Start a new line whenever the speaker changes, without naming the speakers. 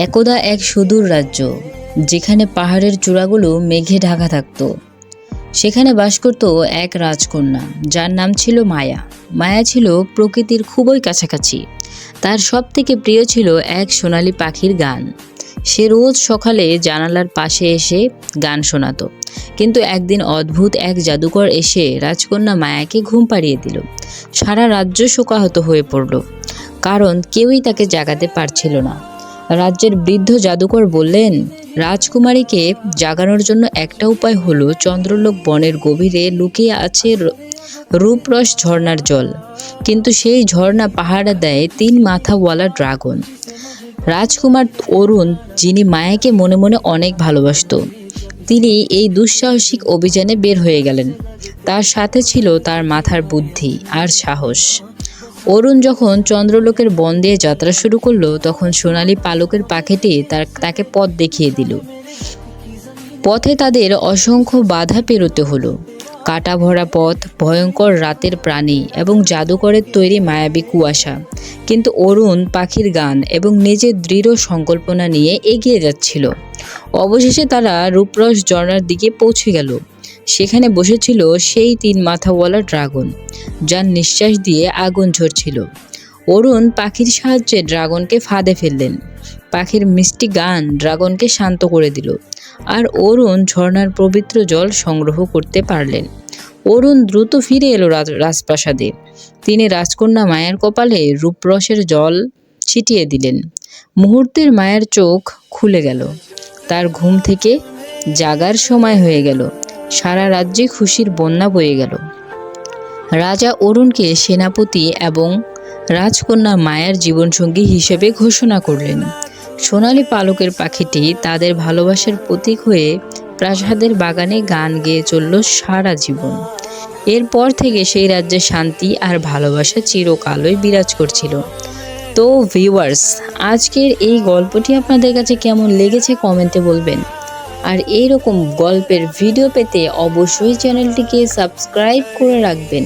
একদা এক সুদূর রাজ্য, যেখানে পাহাড়ের চূড়াগুলো মেঘে ঢাকা থাকত। সেখানে বাস করত এক রাজকন্যা, যার নাম ছিল মায়া। মায়া ছিল প্রকৃতির খুবই কাছাকাছি। তার সব থেকে প্রিয় ছিল এক সোনালী পাখির গান। সে রোজ সকালে জানালার পাশে এসে গান শোনাতো। কিন্তু একদিন অদ্ভুত এক জাদুকর এসে রাজকন্যা মায়াকে ঘুম পাড়িয়ে দিল। সারা রাজ্য শোকাহত হয়ে পড়ল, কারণ কেউই তাকে জাগাতে পারছিল না। রাজ্যের বৃদ্ধ জাদুকর বললেন, রাজকুমারীকে জাগানোর জন্য একটা উপায় হলো চন্দ্রলোক বনের গভীরে লুকিয়ে আছে রূপরস ঝর্ণার জল। কিন্তু সেই ঝর্ণা পাহারা দেয় 3 মাথাওয়ালা ড্রাগন। রাজকুমার অরুণ, যিনি মায়াকে মনে মনে অনেক ভালোবাসত, তিনি এই দুঃসাহসিক অভিযানে বের হয়ে গেলেন। তার সাথে ছিল তার মাথার বুদ্ধি আর সাহস। অরুণ যখন চন্দ্রলোকের বন দিয়ে যাত্রা শুরু করলো, তখন সোনালী পালকের পাখিটি তাকে পথ দেখিয়ে দিল। পথে তাদের অসংখ্য বাধা পেরোতে হলো। কাটা ভরা পথ, ভয়ঙ্কর রাতের প্রাণী এবং জাদুকরের তৈরি মায়াবী কুয়াশা। কিন্তু অরুণ পাখির গান এবং নিজের দৃঢ় সংকল্পনা নিয়ে এগিয়ে যাচ্ছিল। অবশেষে তারা রূপরস ঝর্ণার দিকে পৌঁছে গেল। সেখানে বসেছিল সেই 3 মাথাওয়ালা ড্রাগন, যার নিঃশ্বাস দিয়ে আগুন ঝরছিল। অরুণ পাখির সাহায্যে ড্রাগনকে ফাঁদে ফেললেন। পাখির মিষ্টি গান ড্রাগনকে শান্ত করে দিল, আর অরুণ ঝর্ণার পবিত্র জল সংগ্রহ করতে পারলেন। অরুণ দ্রুত ফিরে এলো রাজপ্রাসাদে। তিনি রাজকন্যা মায়ের কপালে রূপরসের জল ছিটিয়ে দিলেন। মুহূর্তের মায়ের চোখ খুলে গেল। তার ঘুম থেকে জাগার সময় হয়ে গেল। সারা রাজ্যে খুশির বন্যা বয়ে গেল। রাজা অরুণকে সেনাপতি এবং রাজকন্যা মায়ার জীবনসঙ্গী হিসেবে ঘোষণা করলেন। সোনালী পালকের পাখিটি তাদের ভালোবাসার প্রতীক হয়ে প্রাসাদের বাগানে গান গেয়ে চলল সারা জীবন। এরপর থেকে সেই রাজ্যে শান্তি আর ভালোবাসা চিরকালই বিরাজ করছিল। তো ভিউয়ার্স, আজকের এই গল্পটি আপনাদের কাছে কেমন লেগেছে কমেন্টে বলবেন। আর এইরকম গল্পের ভিডিও পেতে অবশ্যই চ্যানেলটিকে সাবস্ক্রাইব করে রাখবেন।